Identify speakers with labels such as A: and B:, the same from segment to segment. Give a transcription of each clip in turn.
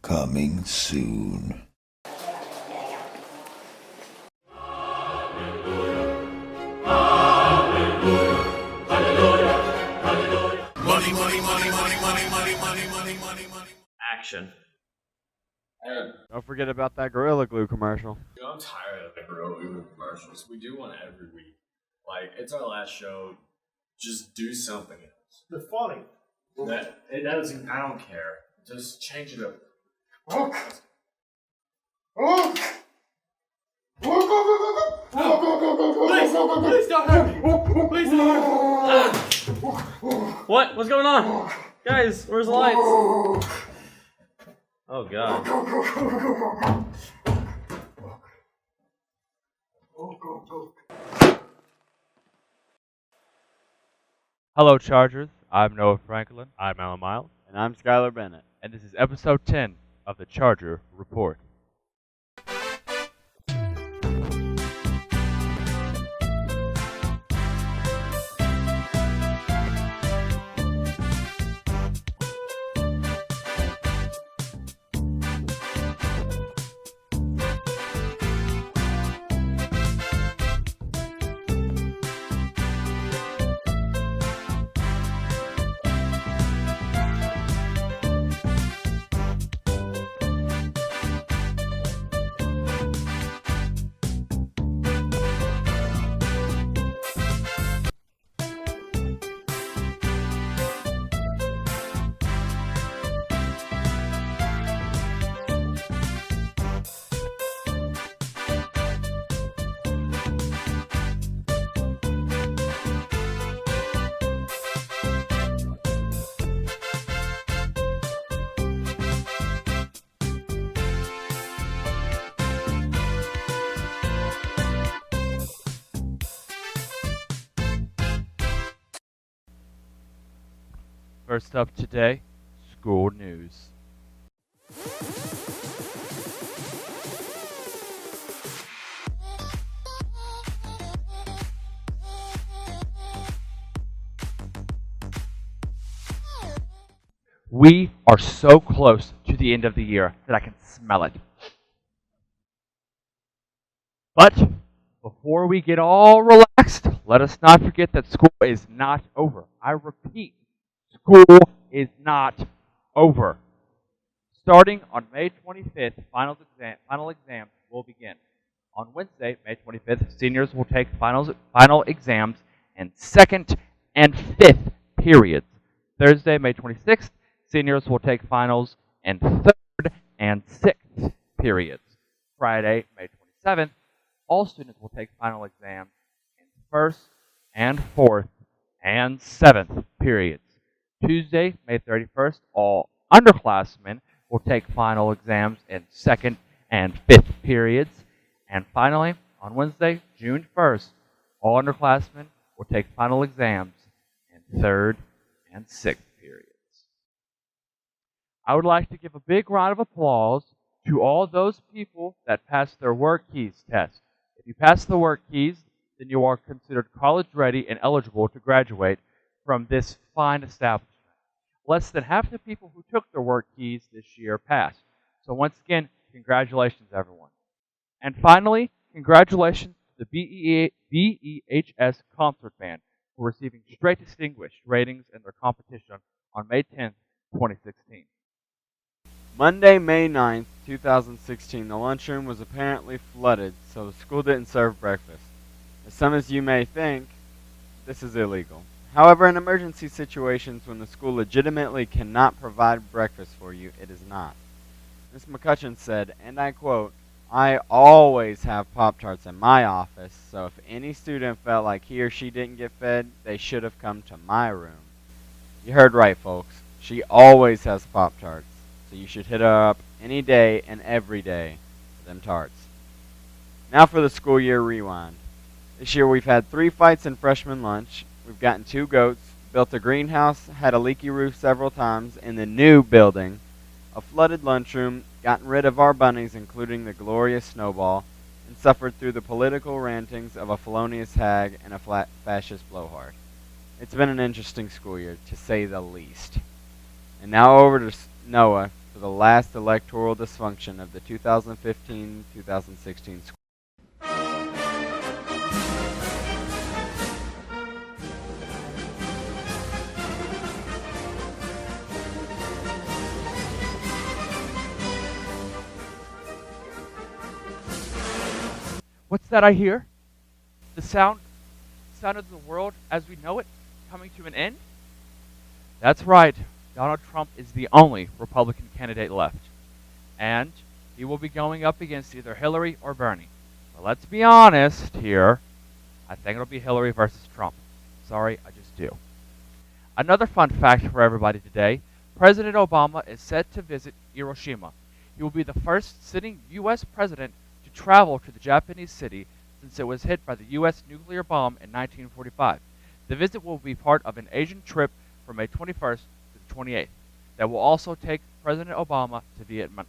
A: Coming soon.
B: Money, money, money, money, money, money, money, money, money, money.
C: Action.
D: And
E: Don't forget about that Gorilla Glue commercial.
D: dude, I'm tired of the Gorilla Glue commercials. We do one every week. Like, it's our last show. Just do something else.
B: They're funny.
D: It doesn't. I don't care. Just change it up.
B: Look! Look!
C: Please don't hurt me. Please don't hurt me. What? What's going on? Guys, where's the lights? Oh god.
E: Hello, Chargers. I'm Noah Franklin.
F: I'm Alan Miles.
E: And I'm Skylar Bennett. And this is episode 10 of the Charger Report. First up today, school news. We are so close to the end of the year that I can smell it. But before we get all relaxed, let us not forget that school is not over. I repeat, school is not over. Starting on May 25th, final exams will begin. On Wednesday, May 25th, seniors will take final exams in second and fifth periods. Thursday, May 26th, seniors will take finals in third and sixth periods. Friday, May 27th, all students will take final exams in first and fourth and seventh periods. Tuesday, May 31st, all underclassmen will take final exams in second and fifth periods. And finally, on Wednesday, June 1st, all underclassmen will take final exams in third and sixth periods. I would like to give a big round of applause to all those people that passed their work keys test. If you pass the work keys, then you are considered college ready and eligible to graduate from this fine establishment. Less than half the people who took their work keys this year passed. So once again, congratulations, everyone. And finally, congratulations to the BEHS concert band for receiving straight distinguished ratings in their competition on May 10th, 2016.
F: Monday, May 9th, 2016, the lunchroom was apparently flooded, so the school didn't serve breakfast. As some of you may think, this is illegal. However, in emergency situations when the school legitimately cannot provide breakfast for you, it is not. Ms. McCutcheon said, and I quote, "I always have Pop-Tarts in my office, so if any student felt like he or she didn't get fed, they should have come to my room." You heard right, folks. She always has Pop-Tarts, so you should hit her up any day and every day for them tarts. Now for the school year rewind. This year we've had 3 fights in freshman lunch. We've gotten 2 goats, built a greenhouse, had a leaky roof several times in the new building, a flooded lunchroom, gotten rid of our bunnies, including the glorious Snowball, and suffered through the political rantings of a felonious hag and a fascist blowhard. It's been an interesting school year, to say the least. And now over to Noah for for the last electoral dysfunction of the 2015-2016 school.
E: What's that I hear? The sound of the world as we know it coming to an end? That's right. Donald Trump is the only Republican candidate left. And he will be going up against either Hillary or Bernie. But let's be honest here. I think it'll be Hillary versus Trump. Sorry, I just do. Another fun fact for everybody today. President Obama is set to visit Hiroshima. He will be the first sitting U.S. president to travel to the Japanese city since it was hit by the U.S. nuclear bomb in 1945. The visit will be part of an Asian trip from May 21st to the 28th that will also take President Obama to Vietnam.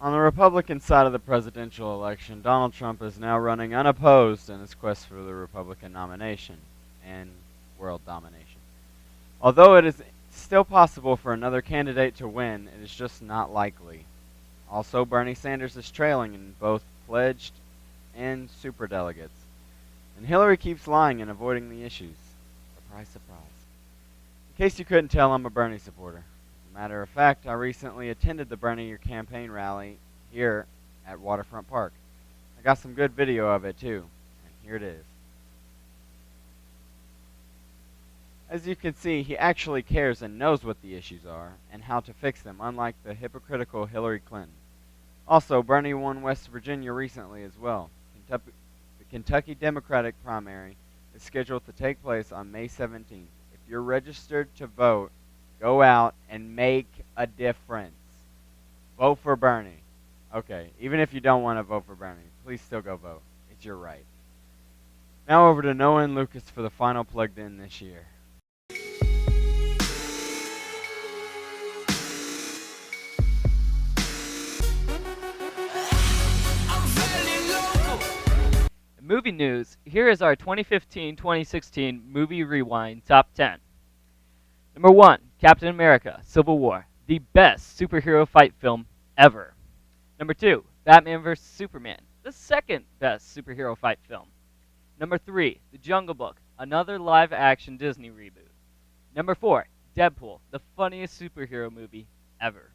F: On the Republican side of the presidential election, Donald Trump is now running unopposed in his quest for the Republican nomination and world domination. Although it is still possible for another candidate to win, it is just not likely. Also, Bernie Sanders is trailing in both pledged and superdelegates. And Hillary keeps lying and avoiding the issues. Surprise, surprise. In case you couldn't tell, I'm a Bernie supporter. As a matter of fact, I recently attended the Bernie campaign rally here at Waterfront Park. I got some good video of it too, and here it is. As you can see, he actually cares and knows what the issues are and how to fix them, unlike the hypocritical Hillary Clinton. Also, Bernie won West Virginia recently as well. The Kentucky Democratic primary is scheduled to take place on May 17th. If you're registered to vote, go out and make a difference. Vote for Bernie. Okay, even if you don't want to vote for Bernie, please still go vote. It's your right. Now over to Noah and Lucas for the final Plugged In this year.
C: Movie news. Here is our 2015-2016 Movie Rewind Top 10. Number 1, Captain America, Civil War, the best superhero fight film ever. Number 2, Batman vs. Superman, the second best superhero fight film. Number 3, The Jungle Book, another live-action Disney reboot. Number 4, Deadpool, the funniest superhero movie ever.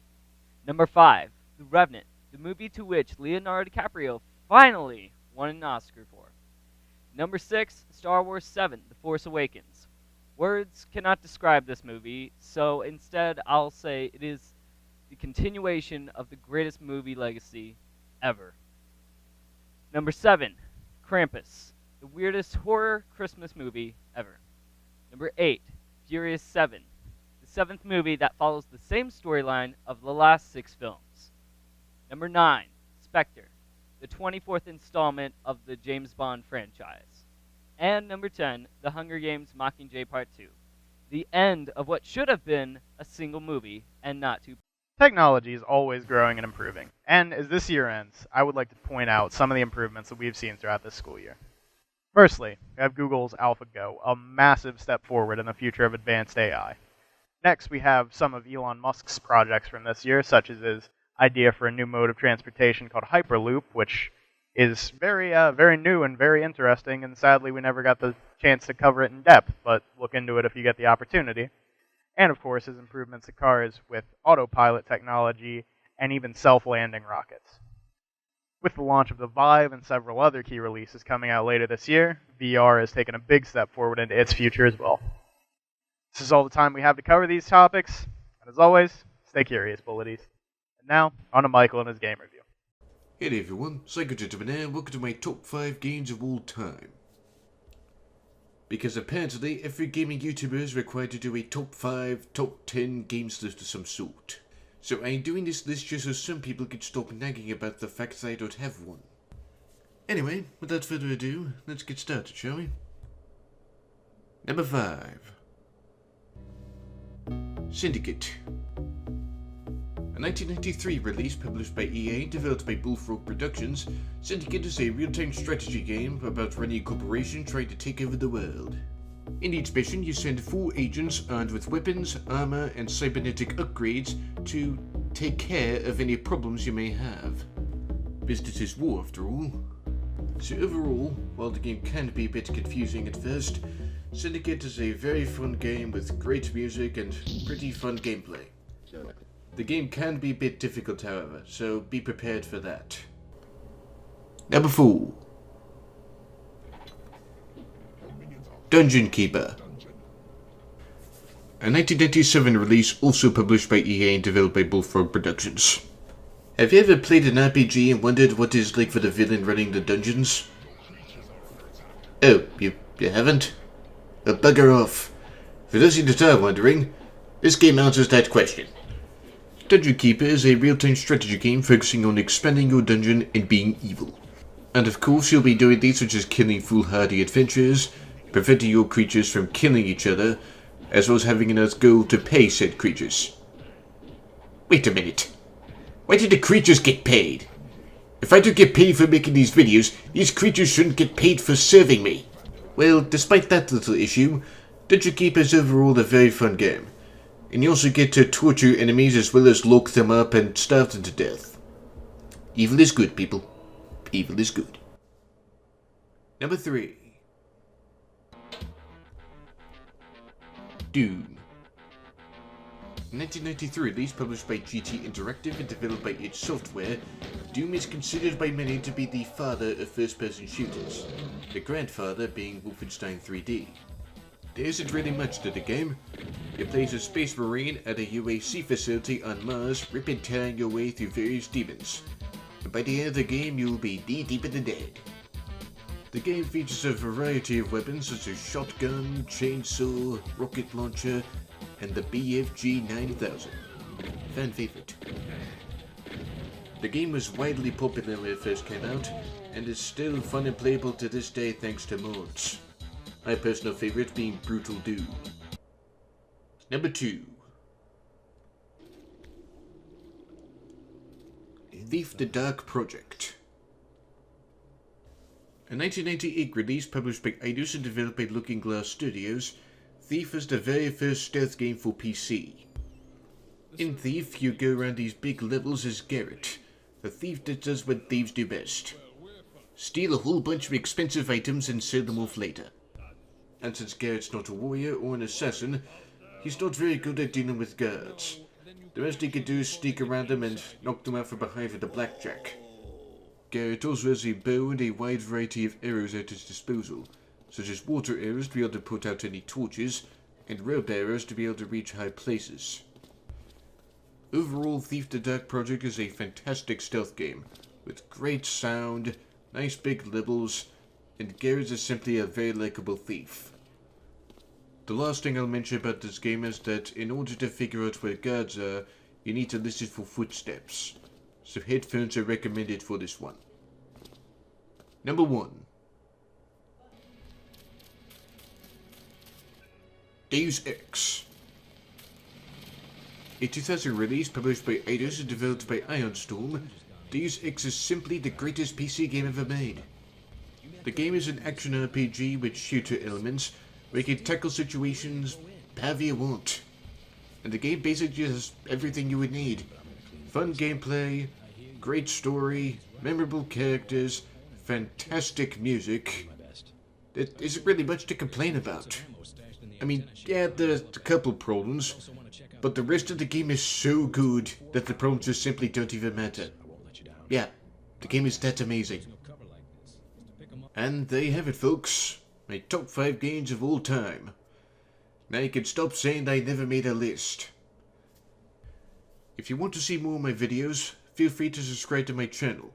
C: Number 5, The Revenant, the movie to which Leonardo DiCaprio finally won an Oscar for. Number 6, Star Wars 7, The Force Awakens. Words cannot describe this movie, so instead I'll say it is the continuation of the greatest movie legacy ever. Number 7, Krampus, the weirdest horror Christmas movie ever. Number 8, Furious 7, the 7th movie that follows the same storyline of the last 6 films. Number 9, Spectre, the 24th installment of the James Bond franchise. And number 10, The Hunger Games Mockingjay Part 2, the end of what should have been a single movie and not two.
G: Technology is always growing and improving, and as this year ends, I would like to point out some of the improvements that we've seen throughout this school year. Firstly, we have Google's AlphaGo, a massive step forward in the future of advanced AI. Next, we have some of Elon Musk's projects from this year, such as his idea for a new mode of transportation called Hyperloop, which is very new and very interesting, and sadly we never got the chance to cover it in depth, but look into it if you get the opportunity. And of course his improvements to cars with autopilot technology and even self-landing rockets. With the launch of the Vive and several other key releases coming out later this year, VR has taken a big step forward into its future as well. This is all the time we have to cover these topics, and as always, stay curious, Bulleties. And now, on to Michael and his game review.
A: Hey there everyone, Psycho Gentleman here, welcome to my top 5 games of all time. Because apparently every gaming YouTuber is required to do a top 5, top 10 games list of some sort. So I'm doing this list just so some people can stop nagging about the fact that I don't have one. Anyway, without further ado, let's get started, shall we? Number 5. Syndicate. A 1993 release published by EA, developed by Bullfrog Productions, Syndicate is a real-time strategy game about running a corporation trying to take over the world. In each mission, you send 4 agents armed with weapons, armor, and cybernetic upgrades to take care of any problems you may have. Business is war, after all. So overall, while the game can be a bit confusing at first, Syndicate is a very fun game with great music and pretty fun gameplay. The game can be a bit difficult, however, so be prepared for that. Number 4. Dungeon Keeper. A 1997 release also published by EA and developed by Bullfrog Productions. Have you ever played an RPG and wondered what it's like for the villain running the dungeons? Oh, you haven't? Well, bugger off. For those of you that are wondering, this game answers that question. Dungeon Keeper is a real-time strategy game focusing on expanding your dungeon and being evil. And of course you'll be doing things such as killing foolhardy adventurers, preventing your creatures from killing each other, as well as having enough gold to pay said creatures. Wait a minute. Why did the creatures get paid? If I don't get paid for making these videos, these creatures shouldn't get paid for serving me. Well, despite that little issue, Dungeon Keeper is overall a very fun game. And you also get to torture enemies as well as lock them up and starve them to death. Evil is good, people. Evil is good. Number 3. Doom. 1993 release published by GT Interactive and developed by id Software, Doom is considered by many to be the father of first-person shooters, the grandfather being Wolfenstein 3D. There isn't really much to the game. You play as a space marine at a UAC facility on Mars, rip and tearing your way through various demons. And by the end of the game, you'll be knee-deep in the dead. The game features a variety of weapons such as shotgun, chainsaw, rocket launcher, and the BFG 9000. Fan favorite. The game was widely popular when it first came out, and is still fun and playable to this day thanks to mods. My personal favorite being Brutal Doom. Number 2. Thief the Dark Project. A 1998 release published by Eidos and developed by Looking Glass Studios, Thief is the very first stealth game for PC. In Thief, you go around these big levels as Garrett, a thief that does what thieves do best. Steal a whole bunch of expensive items and sell them off later. And since Garrett's not a warrior or an assassin, he's not very good at dealing with guards. The best he can do is sneak around them and knock them out from behind with a blackjack. Garrett also has a bow and a wide variety of arrows at his disposal, such as water arrows to be able to put out any torches, and rope arrows to be able to reach high places. Overall, Thief the Dark Project is a fantastic stealth game, with great sound, nice big levels, and Garrett is simply a very likable thief. The last thing I'll mention about this game is that in order to figure out where guards are, you need to listen for footsteps, so headphones are recommended for this one. Number 1. Deus Ex. A 2000 release published by Eidos and developed by Ironstorm, Deus Ex is simply the greatest PC game ever made. The game is an action RPG with shooter elements where you can tackle situations however you want. And the game basically has everything you would need. Fun gameplay, great story, memorable characters, fantastic music. There isn't really much to complain about. I mean, yeah, there's a couple problems, but the rest of the game is so good that the problems just simply don't even matter. Yeah, the game is that amazing. And there you have it, folks. My top 5 games of all time. Now you can stop saying I never made a list. If you want to see more of my videos, feel free to subscribe to my channel.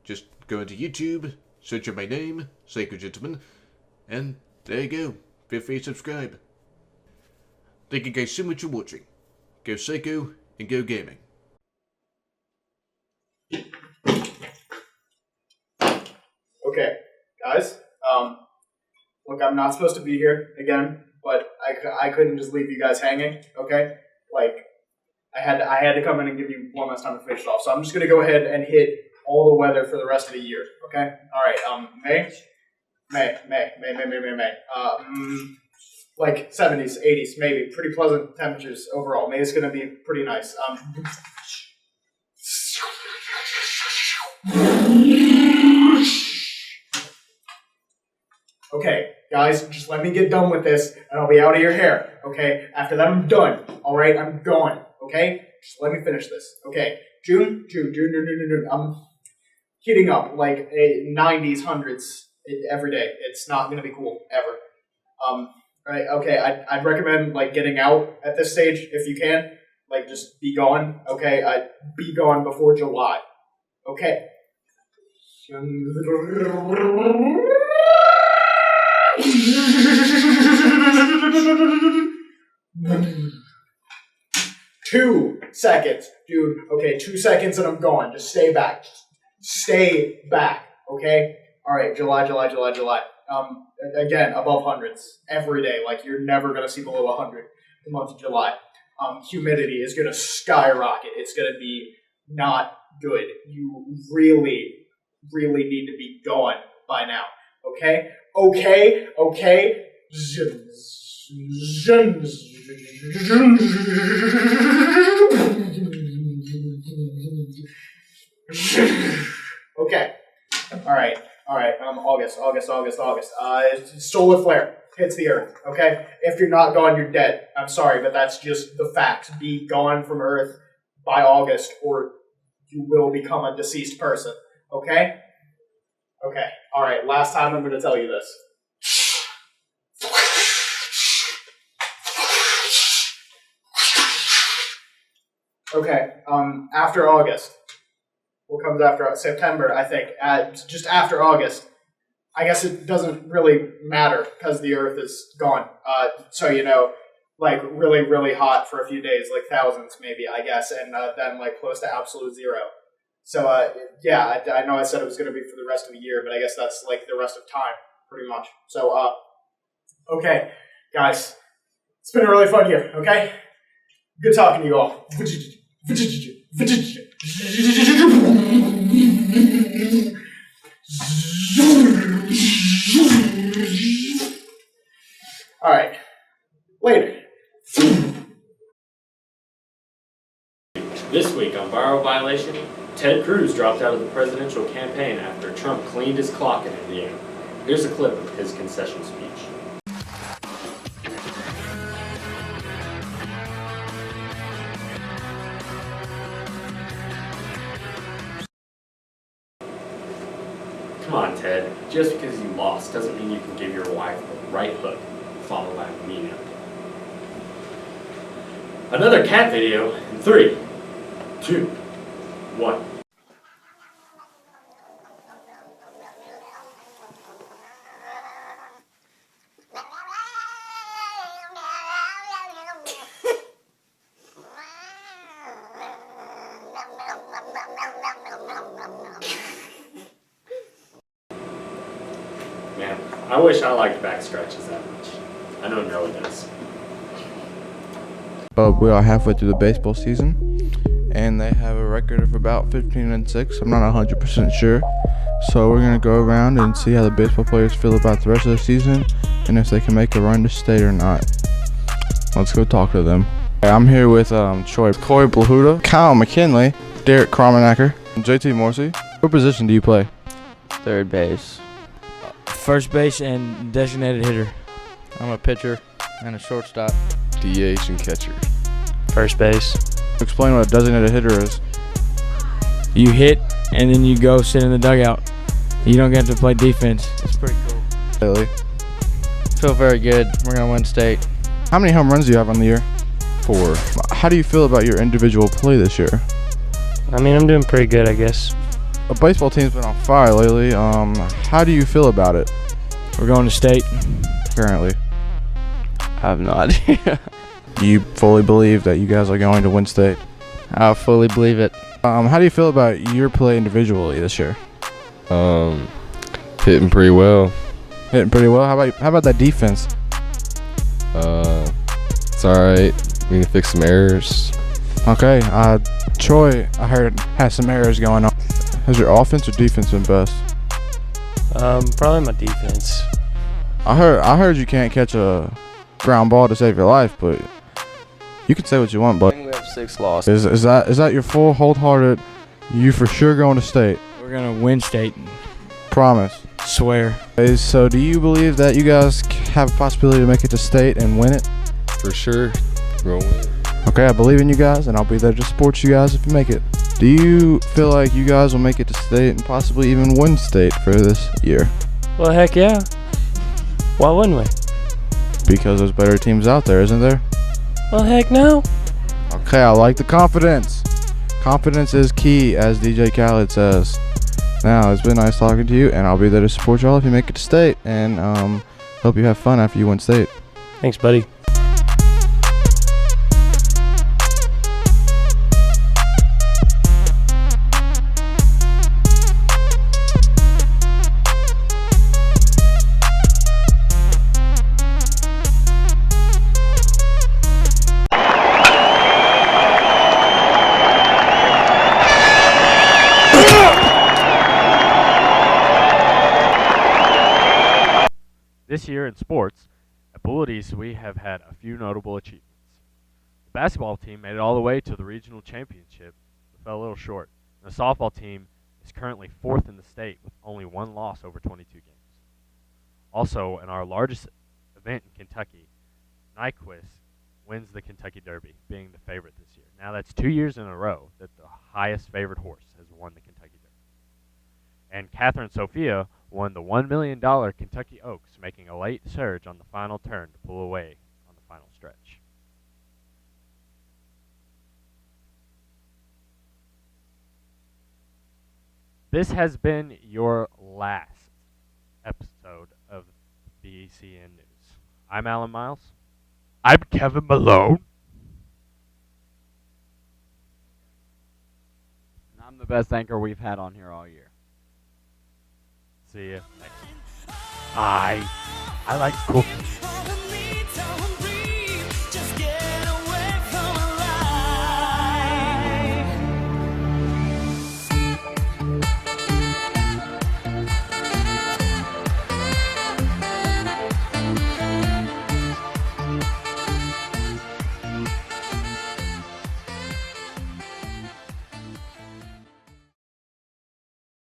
A: Just go into YouTube, search up my name, Psycho Gentleman, and there you go. Feel free to subscribe. Thank you guys so much for watching. Go Psycho and go gaming.
H: Okay, guys. Look, I'm not supposed to be here again, but I couldn't just leave you guys hanging. Okay, like I had to come in and give you one last time to finish it off. So I'm just gonna go ahead and hit all the weather for the rest of the year. Okay. All right. May. like 70s, 80s, maybe. Pretty pleasant temperatures overall. Maybe it's going to be pretty nice. Okay, guys, just let me get done with this, and I'll be out of your hair, okay? After that, I'm done, all right? I'm going, okay? Just let me finish this, okay? June. I'm heating up like a 90s, 100s every day. It's not going to be cool, ever. Right, okay, I'd recommend, like, getting out at this stage if you can. Like, just be gone, okay? I'd be gone before July, okay? 2 seconds, dude. Okay, 2 seconds and I'm gone. Just stay back. Stay back, okay? All right, July. Again, above hundreds every day. Like, you're never going to see below 100 the month of July. Humidity is going to skyrocket. It's going to be not good. You really need to be gone by now, okay? Okay. Okay. All right. August. Solar flare hits the Earth. Okay. If you're not gone, you're dead. I'm sorry, but that's just the facts. Be gone from Earth by August, or you will become a deceased person. Okay. Okay. All right. Last time I'm going to tell you this. Okay. After August. What comes after September, I think. Just after August. I guess it doesn't really matter because the Earth is gone. So, you know, like really hot for a few days, like thousands maybe, I guess, and then like close to absolute zero. So, yeah, I know I said it was going to be for the rest of the year, but I guess that's like the rest of time, pretty much. So, okay, guys, it's been a really fun year, okay? Good talking to you all. All right, later.
I: This week on Viral Violation, Ted Cruz dropped out of the presidential campaign after Trump cleaned his clock in Indiana. Here's a clip of his concession speech. Come on, Ted. Just because you lost doesn't mean you can give your wife the right hook and follow that Nina. Another cat video in 3, 2, 1. Man, I wish I liked back scratches that much. I know Noah does.
J: But we are halfway through the baseball season, and they have a record of about 15-6. I'm not 100% sure. So we're gonna go around and see how the baseball players feel about the rest of the season, and if they can make a run to state or not. Let's go talk to them. I'm here with Troy Blahuda, Kyle McKinley, Derek Kromenacker, and JT Morsey. What position do you play?
K: Third base. First base and designated hitter.
L: I'm a pitcher and a shortstop.
M: DH and catcher.
K: First base.
J: Explain what a designated hitter is.
K: You hit and then you go sit in the dugout. You don't get to play defense. It's pretty cool.
J: Really?
L: Feel very good. We're going to win state.
J: How many home runs do you have on the year?
M: 4.
J: How do you feel about your individual play this year?
K: I mean, I'm doing pretty good, I guess.
J: The baseball team's been on fire lately. How do you feel about it?
K: We're going to state.
J: Currently.
K: I have no idea.
J: You fully believe that you guys are going to win state?
L: I fully believe it.
J: How do you feel about your play individually this year?
M: Hitting pretty well.
J: Hitting pretty well. How about that defense?
M: It's alright. We need to fix some errors.
J: Okay. Troy, I heard, has some errors going on. Has your offense or defense been best?
K: Probably my defense.
J: I heard you can't catch a ground ball to save your life, but you can say what you want,
N: I
J: but
N: think we have 6 losses.
J: is that your full wholehearted? You for sure going to state?
K: We're gonna win state.
J: Promise.
K: Swear.
J: Okay, so do you believe that you guys have a possibility to make it to state and win it?
M: For sure. We're gonna win.
J: Okay, I believe in you guys, and I'll be there to support you guys if you make it. Do you feel like you guys will make it to state and possibly even win state for this year?
O: Well, heck yeah. Why wouldn't we?
J: Because there's better teams out there, isn't there?
O: Well, heck no.
J: Okay, I like the confidence. Confidence is key, as DJ Khaled says. Now, it's been nice talking to you, and I'll be there to support y'all if you make it to state, and hope you have fun after you win state.
O: Thanks, buddy.
E: This year in sports, at Bullitt East we have had a few notable achievements. The basketball team made it all the way to the regional championship, but fell a little short. And the softball team is currently 4th in the state with only 1 loss over 22 games. Also, in our largest event in Kentucky, Nyquist wins the Kentucky Derby, being the favorite this year. Now that's 2 years in a row that the highest favored horse has won the Kentucky Derby. And Catherine Sophia won the $1 million Kentucky Oaks, making a late surge on the final turn to pull away on the final stretch. This has been your last episode of BECN News. I'm Alan Miles. I'm Kevin Malone.
F: And I'm the best anchor we've had on here all year.
E: See ya next time. I like cookies.